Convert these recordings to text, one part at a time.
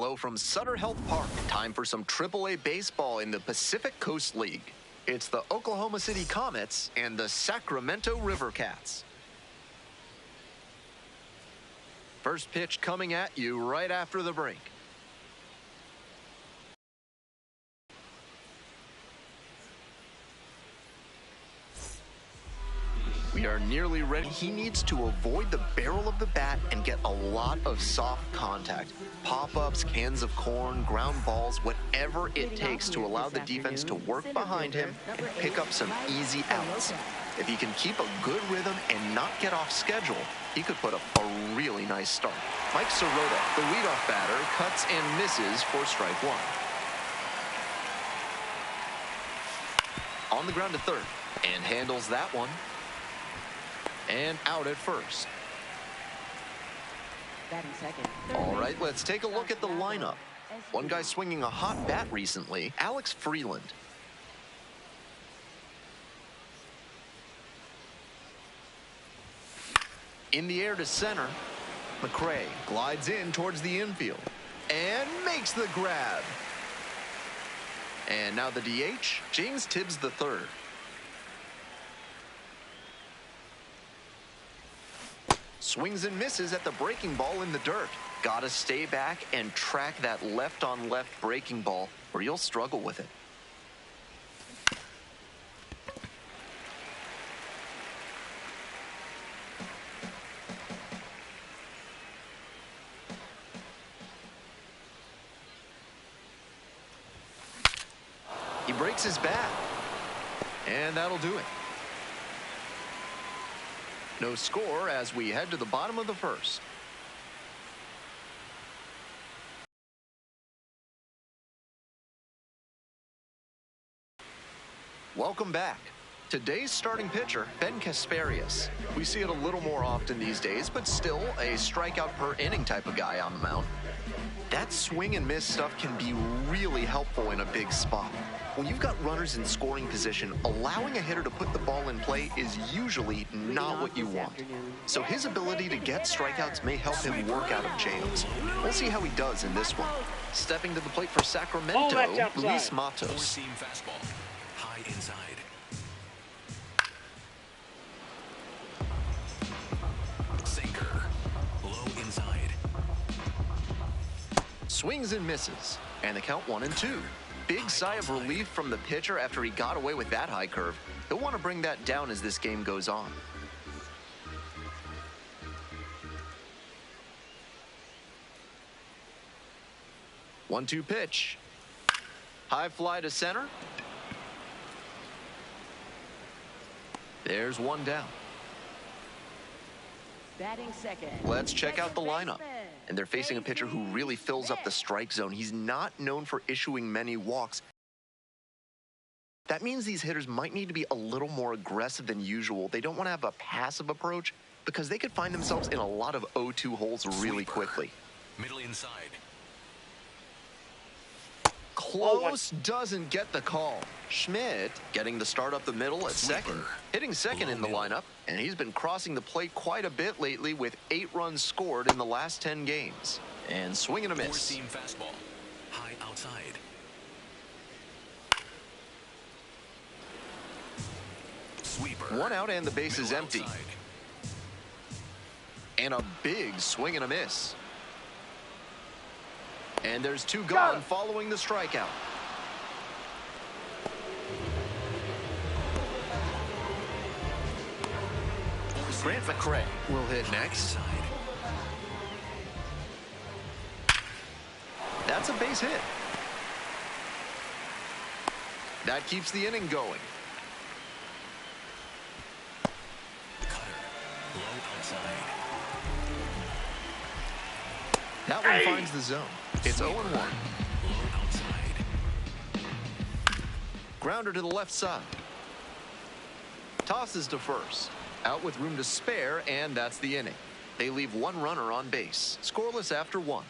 Hello from Sutter Health Park. Time for some AAA baseball in the Pacific Coast League. It's the Oklahoma City Comets and the Sacramento River Cats. First pitch coming at you right after the break. We are nearly ready. He needs to avoid the barrel of the bat and get a lot of soft contact. Pop-ups, cans of corn, ground balls, whatever it takes to allow the defense to work behind him and pick up some easy outs. If he can keep a good rhythm and not get off schedule, he could put up a really nice start. Mike Sirota, the leadoff batter, cuts and misses for strike one. On the ground to third and handles that one. And out at first. All right, let's take a look at the lineup. One guy swinging a hot bat recently, Alex Freeland. In the air to center, McCray glides in towards the infield and makes the grab. And now the DH, James Tibbs III. Swings and misses at the breaking ball in the dirt. Gotta stay back and track that left-on-left breaking ball, or you'll struggle with it. He breaks his bat, and that'll do it. No score as we head to the bottom of the first. Welcome back. Today's starting pitcher, Ben Kasparius. We see it a little more often these days, but still a strikeout per inning type of guy on the mound. That swing and miss stuff can be really helpful in a big spot. When you've got runners in scoring position, allowing a hitter to put the ball in play is usually not what you want. So his ability to get strikeouts may help him work out of jams. We'll see how he does in this one. Stepping to the plate for Sacramento, Luis Matos. Four-seam fastball, high inside. Sinker, low inside. Swings and misses, and the count 1-2. Big sigh of relief from the pitcher after he got away with that high curve. He'll want to bring that down as this game goes on. One-two pitch. High fly to center. There's one down. Batting second. Let's check out the lineup. And they're facing a pitcher who really fills up the strike zone. He's not known for issuing many walks. That means these hitters might need to be a little more aggressive than usual. They don't want to have a passive approach because they could find themselves in a lot of 0-2 holes really quickly. Middle inside. Close, doesn't get the call. Schmidt getting the start up the middle at second. Hitting second in the lineup, and he's been crossing the plate quite a bit lately with 8 runs scored in the last 10 games. And swing and a miss. Four-seam fastball, high outside. Sweeper. One out and the base is empty. Outside. And a big swing and a miss. And there's 2 gone following the strikeout. Grant McCray will hit next. That's a base hit. That keeps the inning going. Cutter, low outside. That one finds the zone. It's 0-1. Low outside. Grounder to the left side. Tosses to first. Out with room to spare, and that's the inning. They leave 1 runner on base. Scoreless after 1.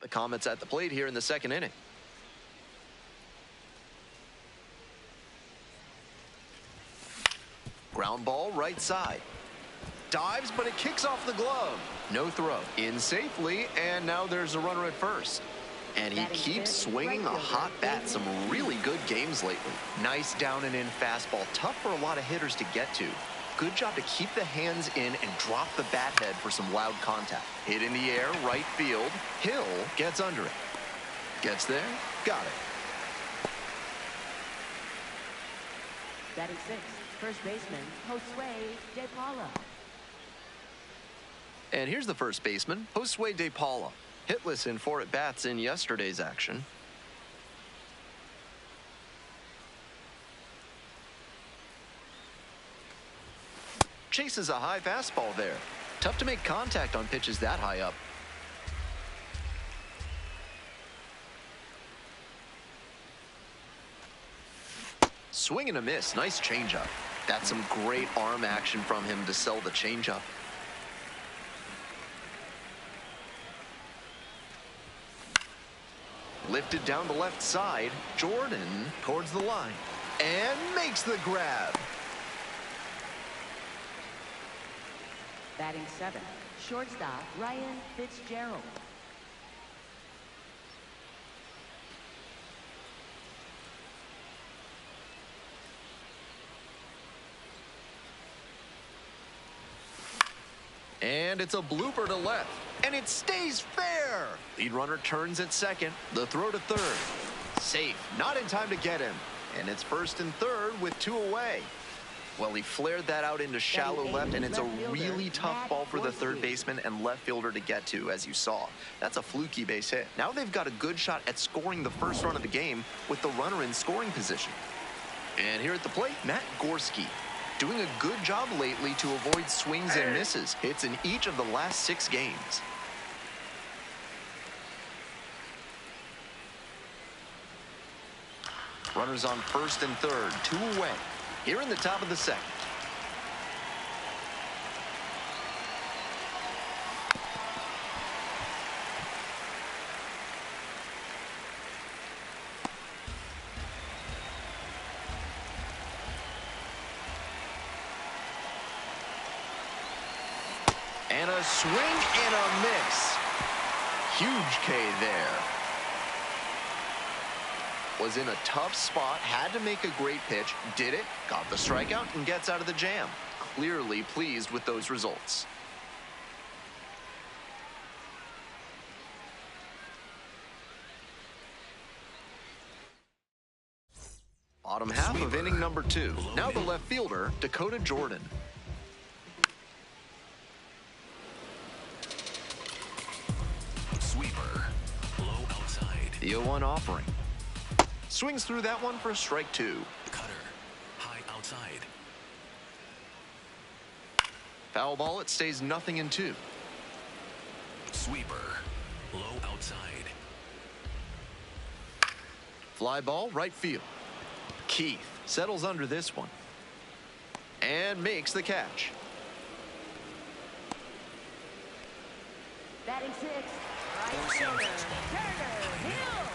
The Comets at the plate here in the second inning. Ground ball right side. Dives, but it kicks off the glove. No throw. In safely, and now there's a runner at first. And he keeps swinging the hot bat. Some really good games lately. Nice down and in fastball. Tough for a lot of hitters to get to. Good job to keep the hands in and drop the bat head for some loud contact. Hit in the air, right field. Hill gets under it. Gets there, got it. Batting sixth, first baseman, Josue De Paula. And here's the first baseman, Josue De Paula. Hitless in 4 at-bats in yesterday's action. Chases a high fastball there. Tough to make contact on pitches that high up. Swing and a miss. Nice changeup. That's some great arm action from him to sell the changeup. Lifted down the left side. Jordan towards the line. And makes the grab. Batting seventh, shortstop, Ryan Fitzgerald. And it's a blooper to left. And it stays fair. Lead runner turns at second. The throw to third. Safe. Not in time to get him. And it's first and third with 2 away. Well, he flared that out into shallow left, and it's a really tough ball for the third baseman and left fielder to get to, as you saw. That's a fluky base hit. Now they've got a good shot at scoring the first run of the game with the runner in scoring position. And here at the plate, Matt Gorski. Doing a good job lately to avoid swings and misses. Hits in each of the last 6 games. Runners on first and third, 2 away. Here in the top of the second. And a swing and a miss. Huge K there. Was in a tough spot, had to make a great pitch, did it, got the strikeout, and gets out of the jam. Clearly pleased with those results. Bottom half of inning number 2. Now the left fielder, Dakota Jordan. Sweeper. Low outside. The 0-1 offering. Swings through that one for strike 2. Cutter. High outside. Foul ball, it stays 0-2. Sweeper. Low outside. Fly ball, right field. Keith settles under this one. And makes the catch. Batting sixth, right fielder, Turner Hill.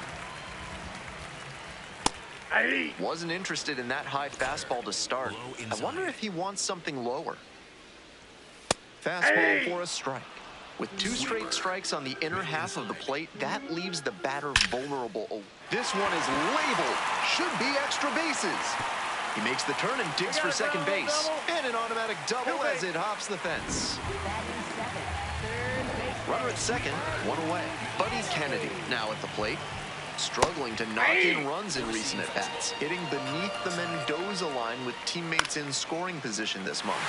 Wasn't interested in that high fastball to start. I wonder if he wants something lower. Fastball for a strike. With 2 straight strikes on the inner half of the plate, that leaves the batter vulnerable. This one is labeled. Should be extra bases. He makes the turn and digs for second base. And an automatic double as it hops the fence. Batting seventh, third baseman. Runner at second, 1 away. Buddy Kennedy now at the plate. Struggling to knock in runs in recent at-bats. Hitting beneath the Mendoza line with teammates in scoring position this month.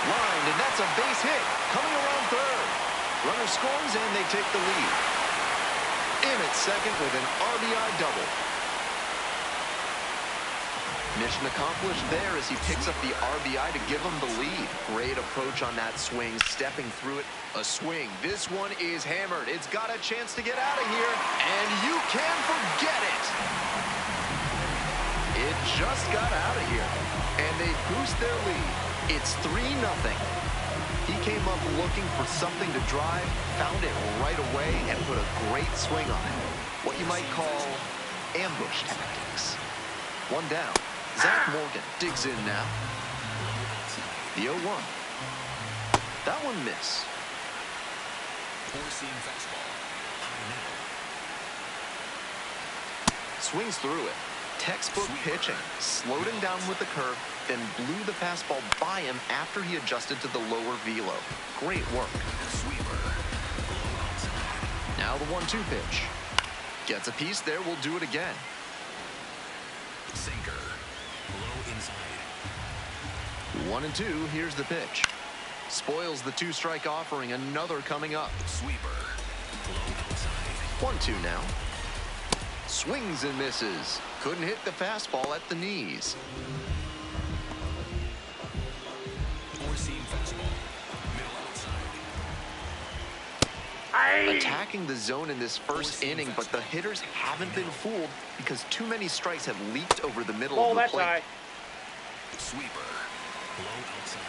Lined, and that's a base hit. Coming around third. Runner scores, and they take the lead. In at second with an RBI double. Mission accomplished there as he picks up the RBI to give him the lead. Great approach on that swing, stepping through it. A swing. This one is hammered. It's got a chance to get out of here, and you can forget it. It just got out of here, and they boost their lead. It's 3-0. He came up looking for something to drive, found it right away, and put a great swing on it. What you might call ambush tactics. 1 down. Zach Morgan digs in now. The 0-1. That one missed. Four-seam fastball. High middle. Swings through it. Textbook pitching. Slowed him down with the curve, then blew the fastball by him after he adjusted to the lower velo. Great work. Sweeper. Low outside. Now the 1-2 pitch. Gets a piece there, we'll do it again. Sinker. Low inside. 1-2, here's the pitch. Spoils the 2-strike offering, another coming up. Sweeper. Low outside. 1-2 now. Swings and misses. Couldn't hit the fastball at the knees. Four-seam fastball. Middle outside. Attacking the zone in this first inning, but the hitters haven't been fooled because too many strikes have leaped over the middle of the plate. Sweeper. Low outside.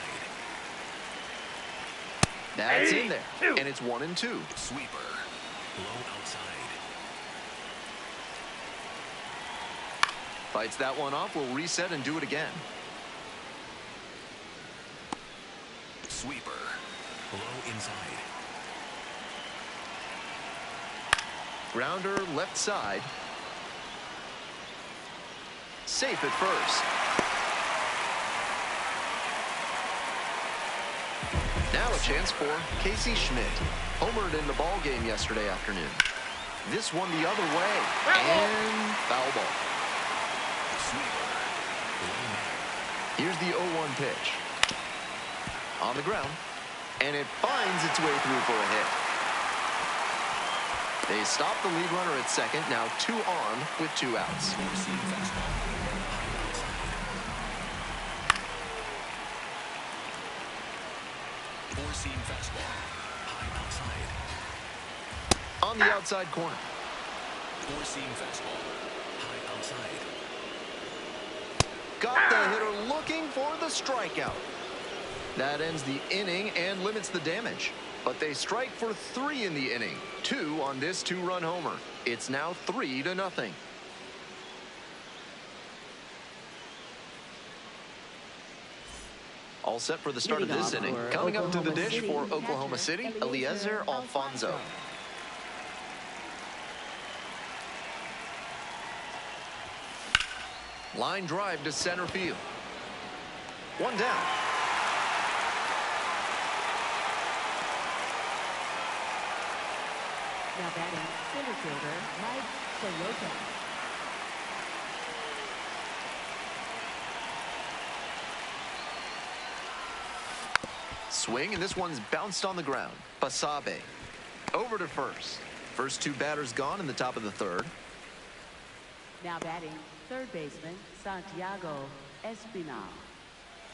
That's in there, and it's 1-2. Sweeper. Low outside. Fights that one off, we'll reset and do it again. Sweeper. Low inside. Grounder left side. Safe at first. Now a chance for Casey Schmidt. Homered in the ball game yesterday afternoon. This one the other way. And foul ball. Sweeper. Low middle. Here's the 0-1 pitch. On the ground. And it finds its way through for a hit. They stop the lead runner at second. Now 2 on with 2 outs. Four-seam fastball. High outside. Four-seam fastball. High outside. On the outside corner. Four-seam fastball. High outside. Got the hitter looking for the strikeout. That ends the inning and limits the damage. But they strike for 3 in the inning. 2 on this 2-run homer. It's now 3-0. All set for the start of this inning. Coming up to the dish for Oklahoma City, Eliezer Alfonso. Line drive to center field. 1 down. Now batting, center fielder Mike Soroka. Swing, and this one's bounced on the ground. Basabe over to first. First 2 batters gone in the top of the 3rd. Now batting, third baseman Santiago Espinal.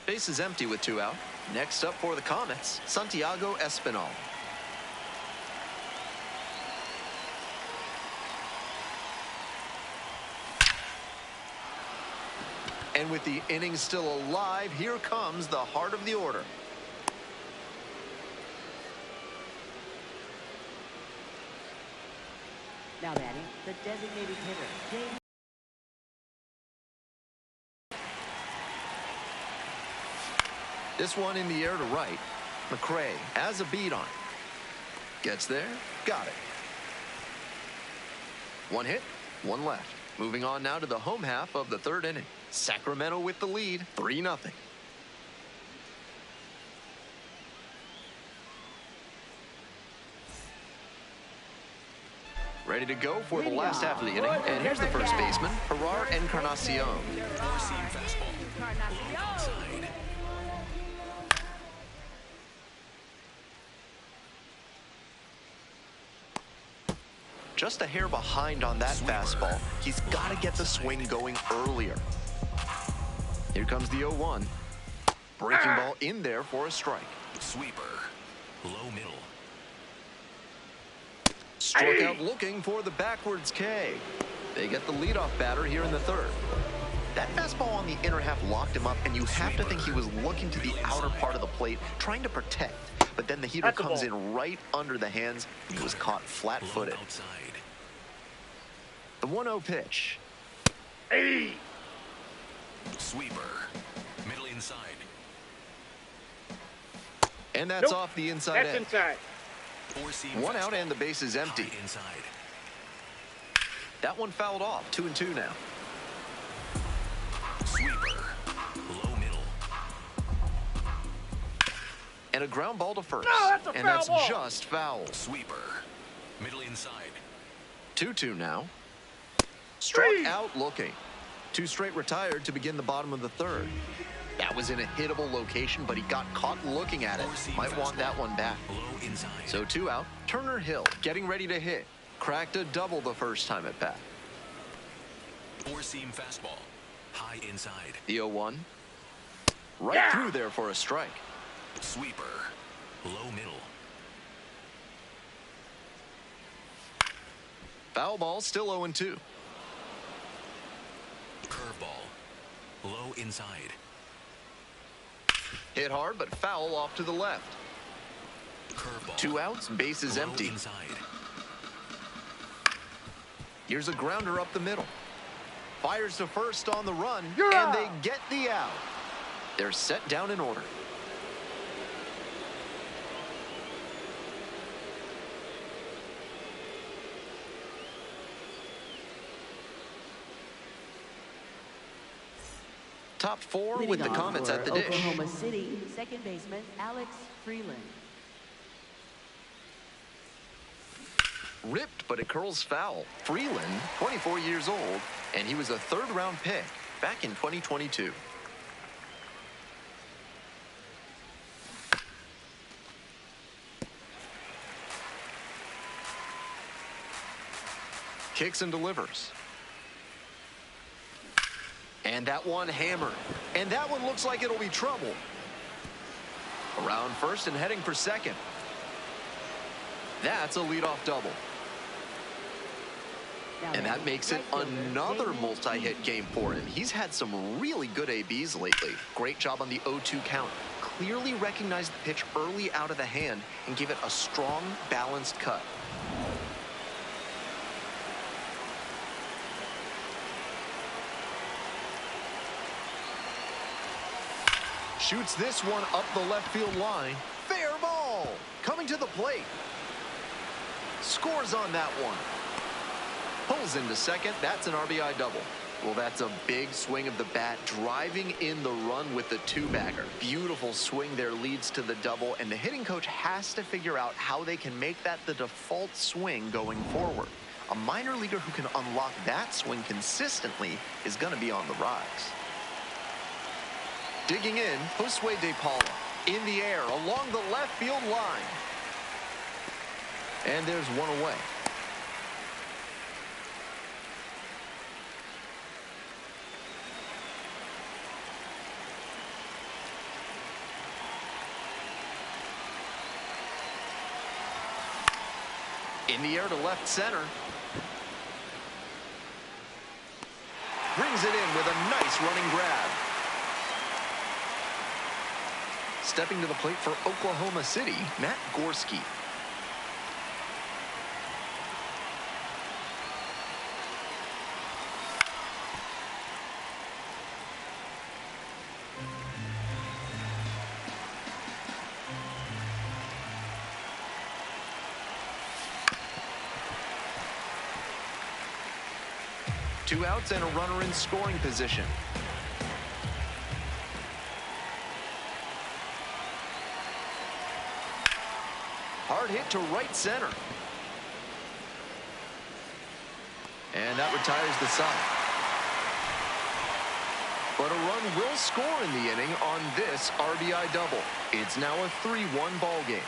Base is empty with 2 out. Next up for the Comets, Santiago Espinal. And with the inning still alive, here comes the heart of the order. Now batting, the designated hitter, James. This one in the air to right. McCray has a beat on it. Gets there, got it. 1 hit, 1 left. Moving on now to the home half of the 3rd inning. Sacramento with the lead, 3-0. Ready to go for the last half of the inning. And here's the first baseman, Gerard Encarnacion. Four-seam fastball. Low outside. Just a hair behind on that fastball. He's got to get the swing going earlier. Here comes the 0-1. Breaking ball in there for a strike. Sweeper. Low middle. Struck out looking for the backwards K. They get the leadoff batter here in the 3rd. That fastball on the inner half locked him up, and you have to think he was looking to the outer part of the plate, trying to protect. But then the heater comes in right under the hands. He was caught flat-footed. The 1-0 pitch. Sweeper. Middle inside. And that's off the inside That's edge. inside. Four-seam One out fastball. and the base is empty. High inside. That one fouled off. 2-2 now. Sweeper. Low middle. And a ground ball to first. No, that's a and foul that's ball. just foul. Sweeper. Middle inside. 2-2 now. Struck Three. out looking. 2 straight retired to begin the bottom of the third. That was in a hittable location, but he got caught looking at it. Might want that one back. Low inside. So 2 out. Turner Hill getting ready to hit. Cracked a double the first time at bat. Four-seam fastball. High inside. The 0-1. Right Yeah. through there for a strike. Sweeper. Low middle. Foul ball, still 0-2. Curveball. Low inside. Hit hard, but foul off to the left. Curveball. 2 outs, base is Low empty. inside. Here's a grounder up the middle. Fires to first on the run, You're and out. they get the out. They're set down in order. Top 4 with the Leading off Comets for at the dish. Oklahoma City, second baseman Alex Freeland. Ripped, but it curls foul. Freeland, 24 years old, and he was a third-round pick back in 2022. Kicks and delivers. And that one hammered. And that one looks like it'll be trouble. Around first and heading for second. That's a leadoff double. Now And that makes it right fielder, another David multi-hit game for him. He's had some really good ABs lately. Great job on the 0-2 count. Clearly recognized the pitch early out of the hand and gave it a strong, balanced cut. Shoots this one up the left field line. Fair ball. Coming to the plate. Scores on that one. Pulls into second. That's an RBI double. Well, that's a big swing of the bat, driving in the run with the 2-bagger. Beautiful swing there leads to the double, and the hitting coach has to figure out how they can make that the default swing going forward. A minor leaguer who can unlock that swing consistently is going to be on the rise. Digging in, Josue De Paula. In the air, along the left field line. And there's one away. In the air to left center. Brings it in with a nice running grab. Stepping to the plate for Oklahoma City, Matt Gorski. Two outs and a runner in scoring position. Hard hit to right center. And that retires the side. But a run will score in the inning on this RBI double. It's now a 3-1 ball game.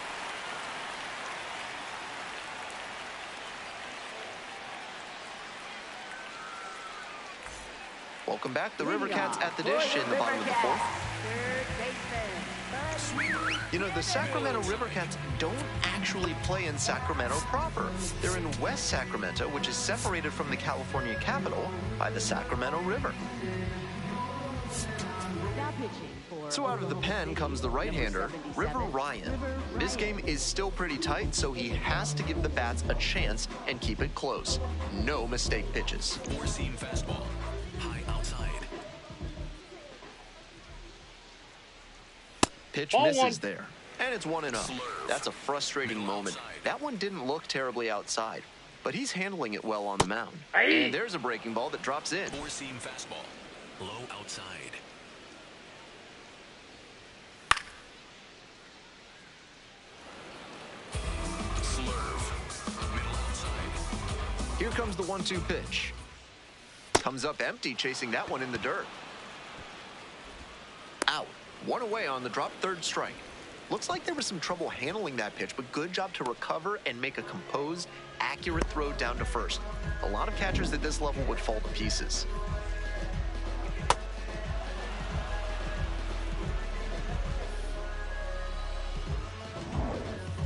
Welcome back. The River Cats at the dish in the bottom of the fourth. Third baseman Bud. You know, the Sacramento River Cats don't actually play in Sacramento proper. They're in West Sacramento, which is separated from the California capital by the Sacramento River. Now pitching for So out of the pen comes the right-hander, River Ryan. This game is still pretty tight, so he has to give the bats a chance and keep it close. No mistake pitches. Four-seam fastball. High outside. Pitch Ball misses one. there. And it's 1-0. Slurve. That's a frustrating Middle moment. outside. That one didn't look terribly outside, but he's handling it well on the mound. Aye. And there's a breaking ball that drops in. Four-seam fastball. Low outside. Slurve. Middle outside. Here comes the 1-2 pitch. Comes up empty, chasing that one in the dirt. Out. One away on the drop, third strike. Looks like there was some trouble handling that pitch, but good job to recover and make a composed, accurate throw down to first. A lot of catchers at this level would fall to pieces.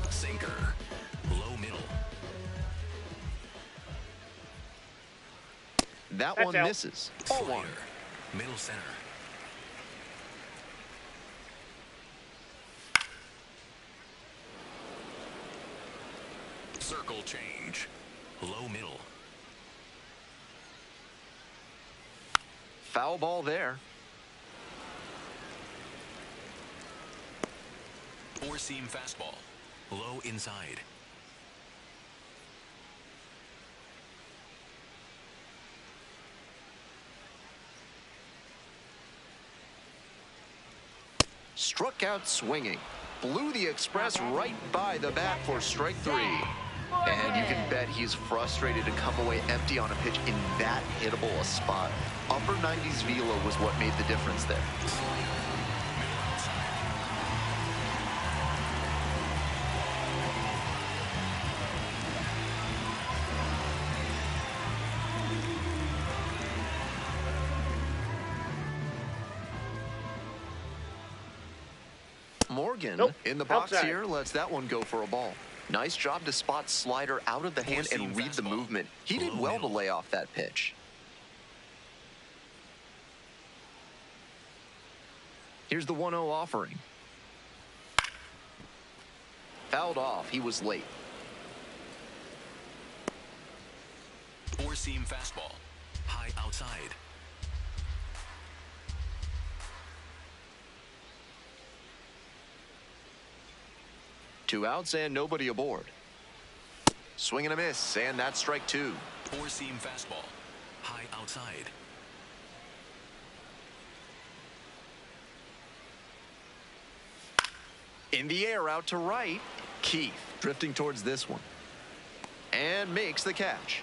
Sinker. Low middle. That That's one out. misses. Ball one. Slider. Middle center. Circle change. Low middle. Foul ball there. Four-seam fastball. Low inside. Struck out swinging. Blew the express right by the bat for strike three. And you can bet he's frustrated to come away empty on a pitch in that hittable a spot. Upper 90s velo was what made the difference there. Morgan Nope. in the box Outside. here lets that one go for a ball. Nice job to spot slider out of the hand and Four-seam read the fastball. movement. He did Low well to middle. lay off that pitch. Here's the 1-0 offering. Fouled off. He was late. Four-seam fastball. High outside. Two outs and nobody aboard. Swing and a miss, and that's strike two. Four-seam fastball. High outside. In the air out to right. Keith drifting towards this one. And makes the catch.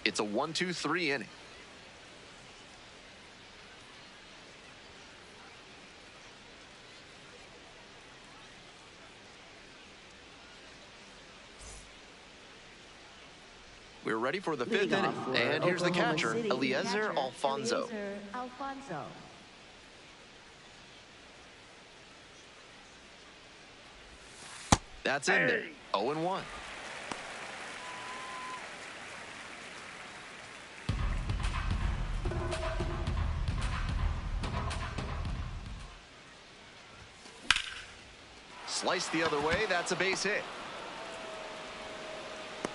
It's a 1-2-3 inning. We're ready for the fifth Leading inning. off for And here's the Oklahoma catcher, City, Eliezer Alfonso. Eliezer Alfonso. That's in there. 0-1. Slice the other way. That's a base hit.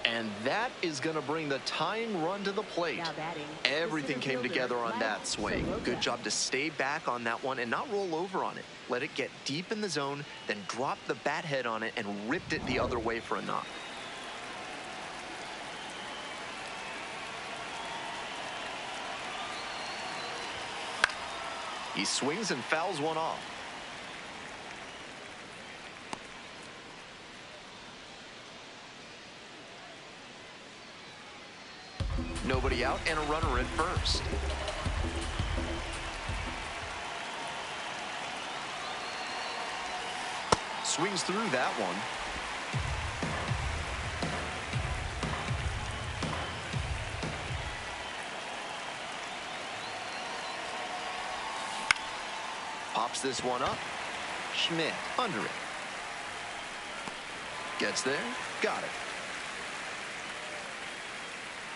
And that is going to bring the tying run to the plate. Now batting. Everything the came fielder, together on that Mike swing. Soroka. Good job to stay back on that one and not roll over on it. Let it get deep in the zone, then drop the bat head on it and ripped it the other way for a knock. He swings and fouls one off. Nobody out and a runner at first. Swings through that one. Pops this one up. Schmidt under it. Gets there. Got it.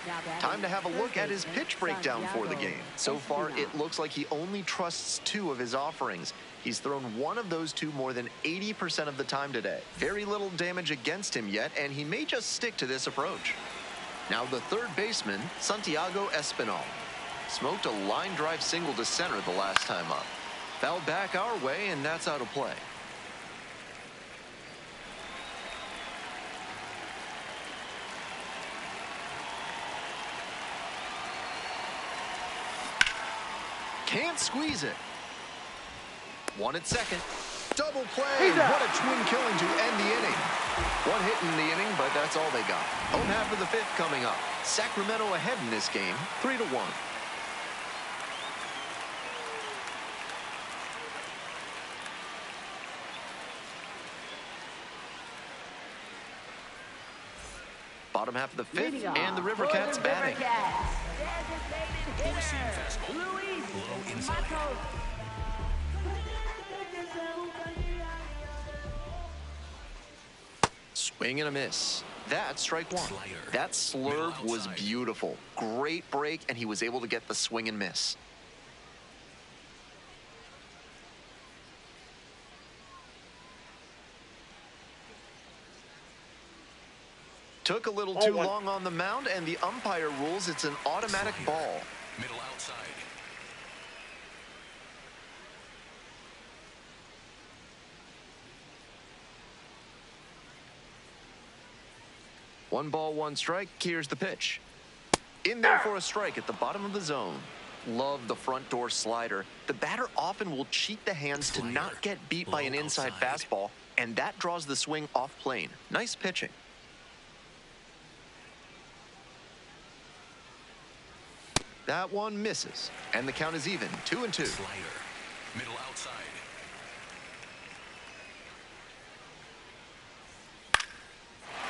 Now batting, Time to have a third look at his baseman, pitch breakdown for the Santiago game. So far, Espinal. it looks like he only trusts 2 of his offerings. He's thrown one of those 2 more than 80% of the time today. Very little damage against him yet, and he may just stick to this approach. Now the third baseman, Santiago Espinal. Smoked a line drive single to center the last time up. Fouled back our way, and that's out of play. Can't squeeze it. One at second. Double play. What a twin killing to end the inning. One hit in the inning, but that's all they got. Home half of the fifth coming up. Sacramento ahead in this game, 3-1. Bottom half of the fifth, and the River Cats batting. Low inside. Swing and a miss. That's strike one. Slider. That slurve Middle was outside. beautiful. Great break, and he was able to get the swing and miss. Took a little too long on the mound, and the umpire rules it's an automatic ball. Middle outside. One ball, one strike. Here's the pitch. In there for a strike at the bottom of the zone. Love the front door slider. The batter often will cheat the hands to not get beat by an inside fastball, and that draws the swing off plane. Nice pitching. That one misses, and the count is even, 2-2. Slider. Middle outside.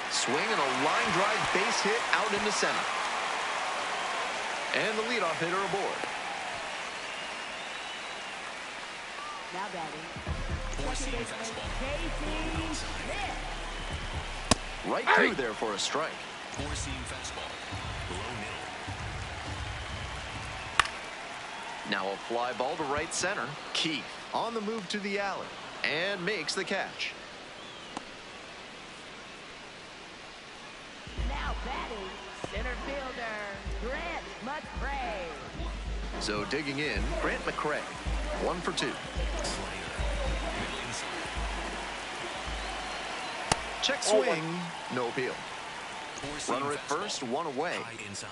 Swing and a line drive base hit out into center. And the leadoff hitter aboard. Now batting. Four-seam fastball. Right through there for a strike. Four-seam fastball. Low middle. Now a fly ball to right center. Keith on the move to the alley and makes the catch. Now batting. Center fielder. Grant McCray. So digging in, Grant McCray. 1 for 2. Slider. Middle inside. Check swing. No appeal. Four-seam Runner at fastball. first, one away. High inside.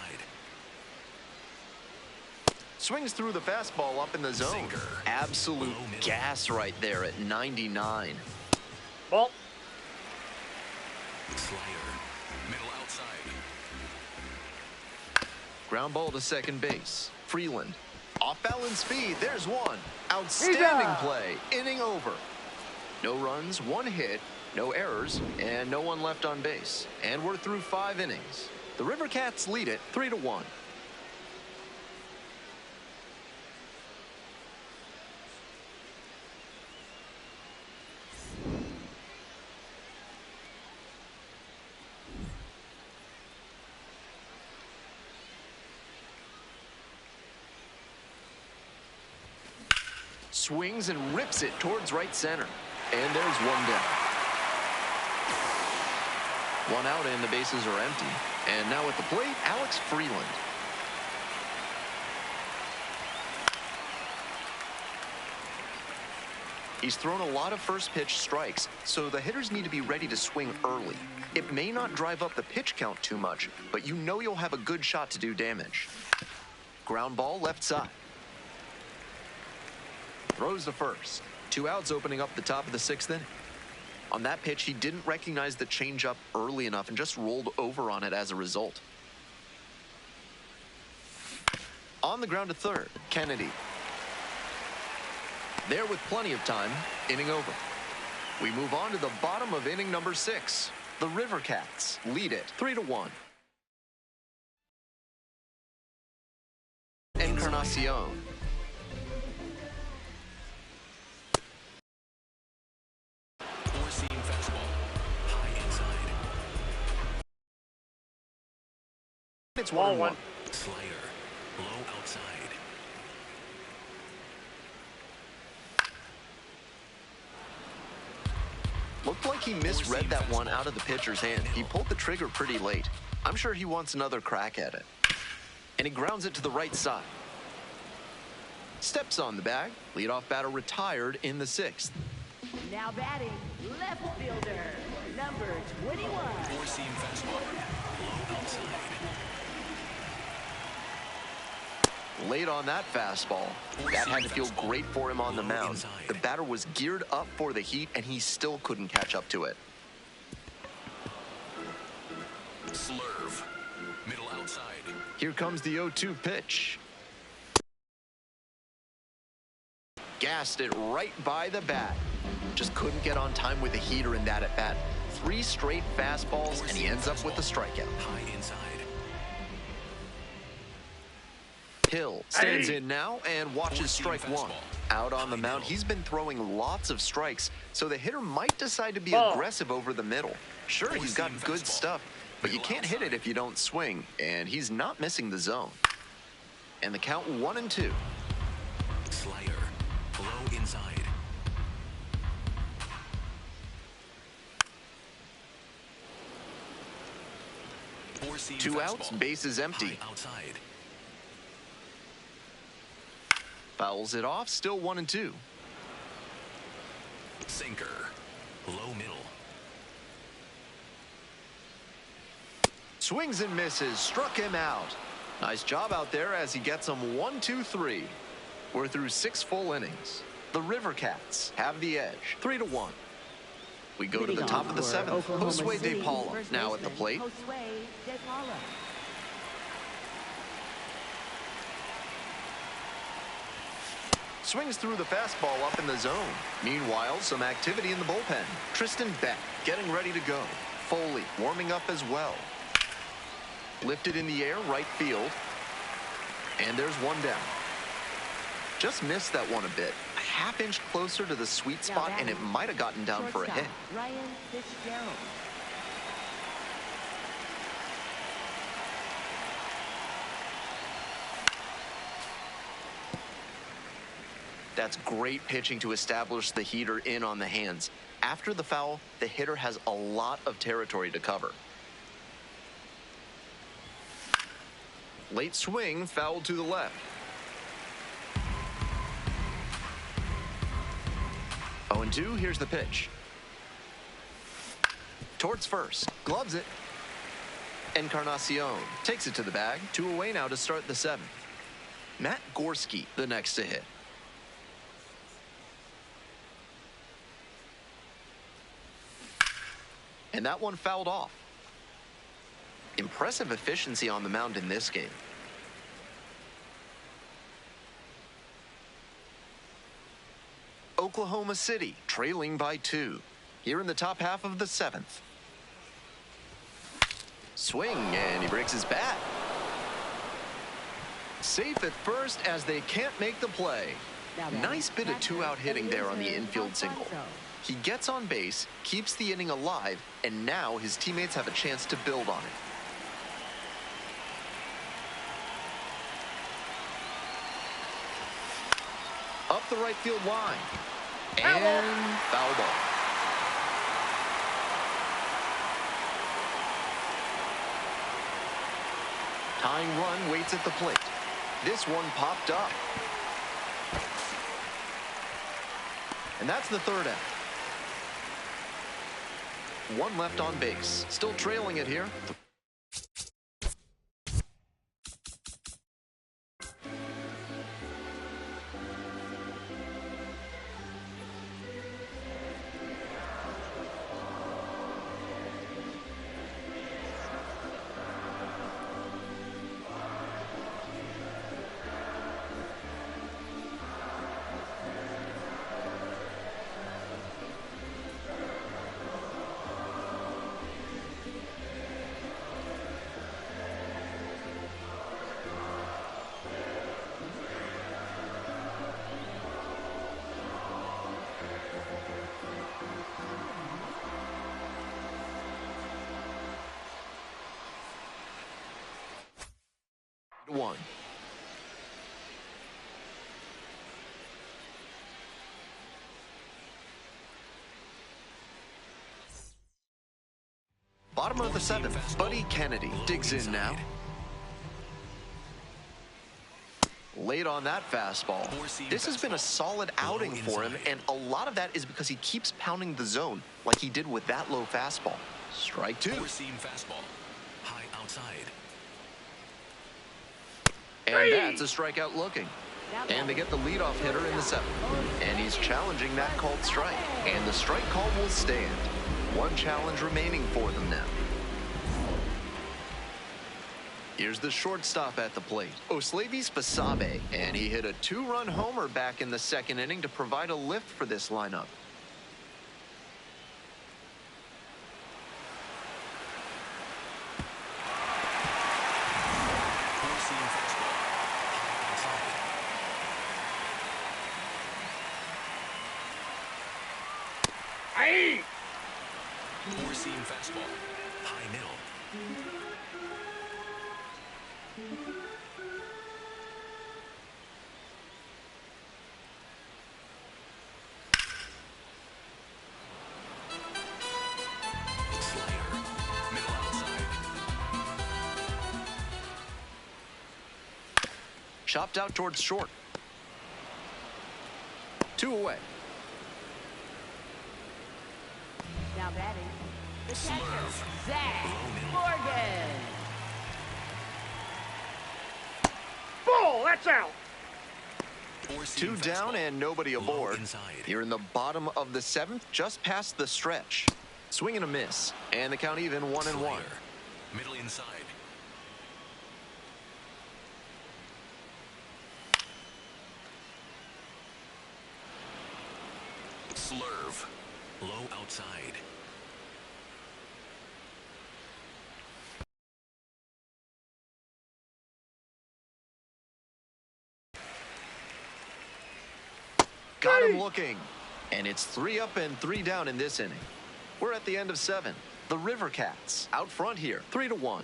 Swings through the fastball up in the zone. Sinker. Absolute Low middle. gas right there at 99. Ball. Slider. Middle outside. Ground ball to second base. Freeland. Off balance speed. There's one. Outstanding play. Inning over. No runs, one hit, no errors, and no one left on base. And we're through 5 innings. The River Cats lead it 3-1. Swings and rips it towards right center. And there's one down. One out and the bases are empty. And now at the plate, Alex Freeland. He's thrown a lot of first pitch strikes, so the hitters need to be ready to swing early. It may not drive up the pitch count too much, but you know you'll have a good shot to do damage. Ground ball left side. Throws to first. 2 outs opening up the top of the 6th inning. On that pitch, he didn't recognize the changeup early enough and just rolled over on it as a result. On the ground to third, Kennedy. There with plenty of time, inning over. We move on to the bottom of inning number 6. The River Cats lead it 3-1. Encarnacion. Four-seam fastball. High inside. It's Ball 1-1. Slider. Low outside. Looked like he misread that one out of the pitcher's hand. He pulled the trigger pretty late. I'm sure he wants another crack at it. And he grounds it to the right side. Steps on the bag. Leadoff batter retired in the 6th. Now batting. Left fielder. Number 21. Late on that fastball. That had to feel great for him on the mound. The batter was geared up for the heat, and he still couldn't catch up to it. Slurve. Middle outside. Here comes the 0-2 pitch. Gassed it right by the bat. Just couldn't get on time with a heater in that at bat. 3 straight fastballs, and he ends up with the strikeout. High inside. Hill stands in now and watches strike one. Out on the mound, he's been throwing lots of strikes, so the hitter might decide to be aggressive over the middle. Sure, he's got good stuff, but you can't hit it if you don't swing, and he's not missing the zone. And the count 1-2. Slider. Low inside. 2 outs, bases empty. High outside. Fouls it off, still 1-2. Sinker. Low middle. Swings and misses, struck him out. Nice job out there as he gets him 1-2-3. We're through 6 full innings. The River Cats have the edge, 3-1. We go to the top of the 7th. Josue De Paula now at the plate. Josue De Paula. Swings through the fastball up in the zone. Meanwhile, some activity in the bullpen. Tristan Beck getting ready to go. Foley warming up as well. Lifted in the air, right field. And there's one down. Just missed that one a bit. A half-inch closer to the sweet spot, and it might have gotten down for a hit. Ryan Fitzgerald. That's great pitching to establish the heater in on the hands. After the foul, the hitter has a lot of territory to cover. Late swing, fouled to the left. 0-2, here's the pitch. Towards first, gloves it. Encarnacion takes it to the bag. 2 away now to start the 7th. Matt Gorski, the next to hit. And that one fouled off. Impressive efficiency on the mound in this game. Oklahoma City trailing by 2. Here in the top half of the 7th. Swing, and he breaks his bat. Safe at first as they can't make the play. Nice bit of 2-out hitting there on the infield single. He gets on base, keeps the inning alive, and now his teammates have a chance to build on it. Up the right field line. And foul ball. Tying run waits at the plate. This one popped up. And that's the 3rd out. 1 left on base. Still trailing it here. One. Bottom of the 7th, Buddy Kennedy digs in now. Late on that fastball. This has been a solid outing for him, and a lot of that is because he keeps pounding the zone like he did with that low fastball. Strike 2. Four-seam fastball. High outside. And that's a strikeout looking. And they get the leadoff hitter in the 7th. And he's challenging that called strike. And the strike call will stand. One challenge remaining for them now. Here's the shortstop at the plate, Oslavis Basabe, and he hit a 2-run homer back in the 2nd inning to provide a lift for this lineup. Four-seam fastball, high middle. Slider, middle outside. Chopped out towards short. 2 away. Now batting, the catcher, Slurve. Zach Low middle. Morgan. Ball, that's out. Four-seam 2 down fastball, and nobody low aboard. inside. Here in the bottom of the 7th, just past the stretch. Swing and a miss, and the count even 1-1. Slider, middle inside. Slurve, low outside. Got him looking. And it's 3 up and 3 down in this inning. We're at the end of 7. The River Cats out front here, 3-1.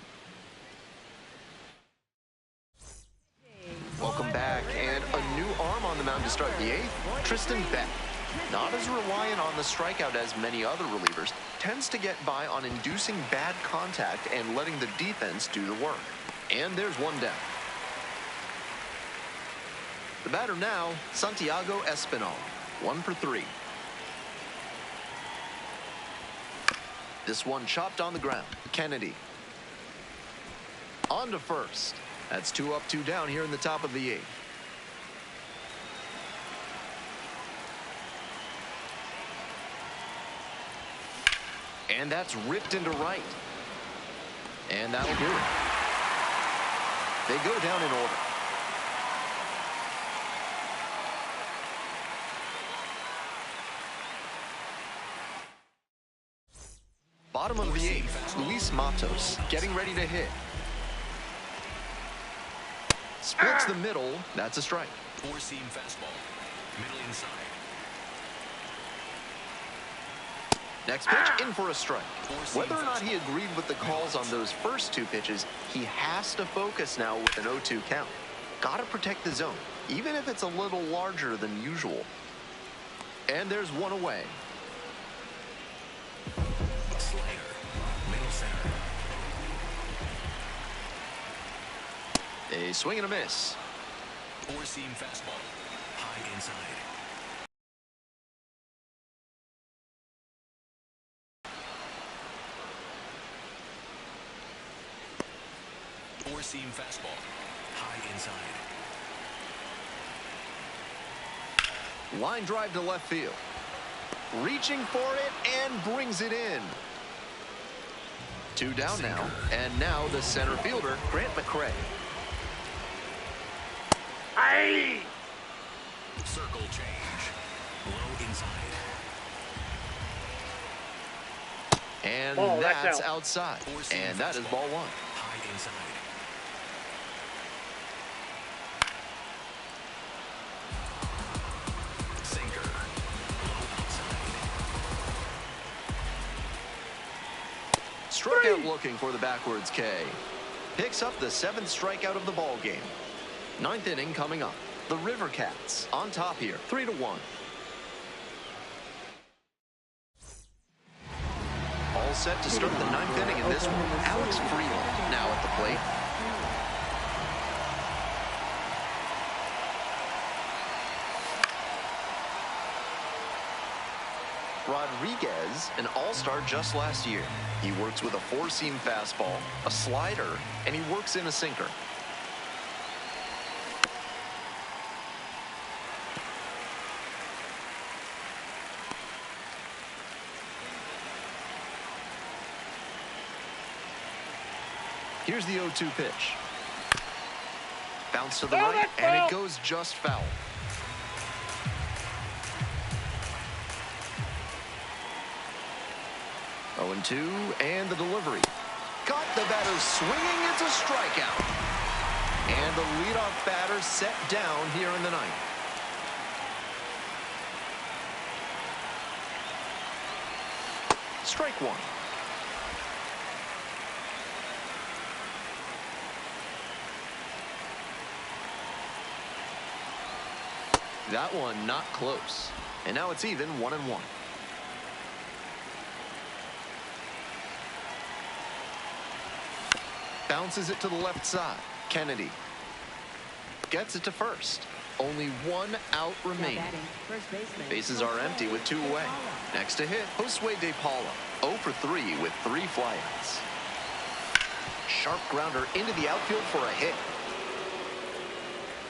Welcome back, and a new arm on the mound to start the 8th, Tristan Beck. Not as reliant on the strikeout as many other relievers, tends to get by on inducing bad contact and letting the defense do the work. And there's 1 down. The batter now, Santiago Espinal, 1 for 3. This one chopped on the ground. Kennedy. On to first. That's 2 up, 2 down here in the top of the 8th. And that's ripped into right. And that'll do it. They go down in order. Bottom of the 8th, Luis Matos getting ready to hit. Splits the middle. That's a strike. Four-seam fastball, middle inside. Next pitch, in for a strike. Whether or not he agreed with the calls on those first 2 pitches, he has to focus now with an 0-2 count. Gotta protect the zone, even if it's a little larger than usual. And there's 1 away. Slider, middle center. A swing and a miss. Four-seam fastball, high inside. Four-seam fastball, high inside. Line drive to left field. Reaching for it and brings it in. 2 down now. And now the center fielder, Grant McCray. Aye. Circle change, low inside. And Ball, that's that's out. outside. And that is ball 1. High inside. Sinker, low outside. Strikeout looking for the backwards K. Picks up the 7th strikeout of the ball game. 9th inning coming up. The River Cats on top here, 3-1. All set to start the 9th inning in this one. Alex Freeland now at the plate. Rodriguez, an all-star just last year. He works with a 4-seam fastball, a slider, and he works in a sinker. Here's the 0-2 pitch. Bounce to the Foul, right, that's and foul. it goes just foul. Oh, 2, and the delivery. Got the batter swinging. It's a strikeout. And the leadoff batter set down here in the ninth. Strike 1. That one not close. And now it's even 1-1. Bounces it to the left side. Kennedy gets it to first. Only 1 out remaining. Bases are empty with 2 away. Next to hit, Josue De Paula. 0 for 3 with 3 flyouts. Sharp grounder into the outfield for a hit.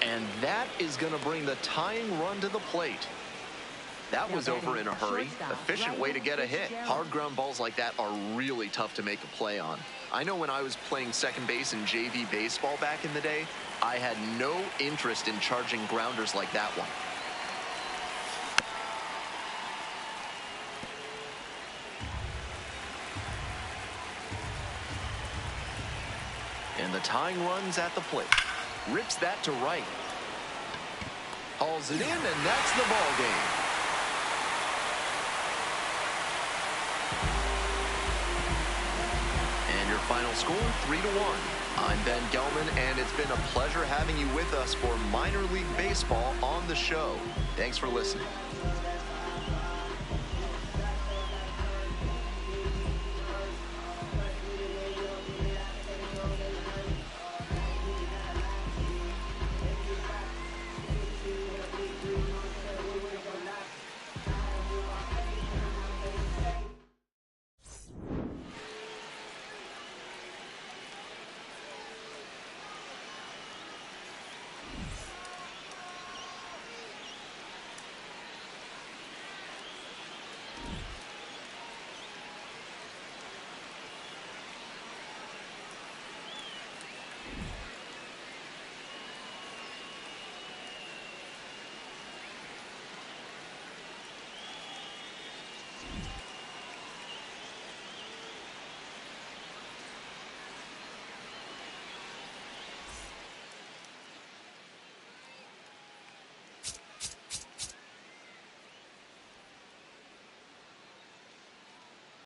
And that is going to bring the tying run to the plate. That was over in a hurry. Efficient way to get a hit. Hard ground balls like that are really tough to make a play on. I know when I was playing second base in JV baseball back in the day, I had no interest in charging grounders like that one. And the tying run's at the plate. Rips that to right. Hauls it in, and that's the ball game. And your final score, 3-1. I'm Ben Gelman, and it's been a pleasure having you with us for minor league baseball on the show. Thanks for listening.